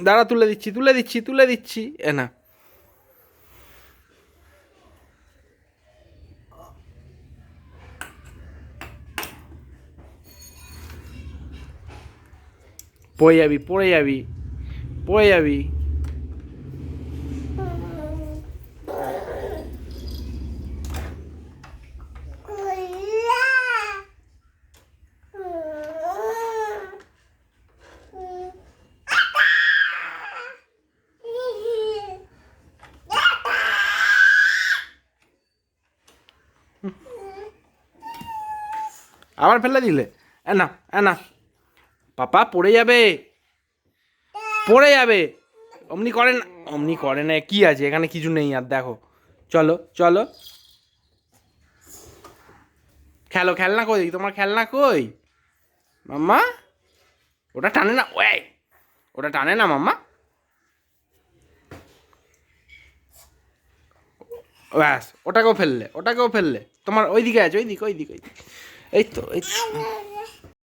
দাঁড়া, তুলে দিচ্ছি তুলে দিচ্ছি তুলে দিচ্ছি। এ না, পড়ে যাবি পড়ে যাবি পড়ে যাবি। আবার ফেলে দিলে। এ না এ না, পাপা পড়ে যাবে পড়ে যাবে। অমনি করে না, অমনি করে না, কি আছে এখানে? কিছু নেই আর, দেখো। চলো চলো, খেলো। খেলনা কই তোমার? খেলনা কই মাম্মা? ওটা টানে না, ওই ওটা টানে না মাম্মা। ব্যাস, ওটাকেও ফেললে, ওটাকেও ফেললে। তোমার ওইদিকে আছে, ওইদিকে ওইদিকে ওইদিকে। এই তো এই তো।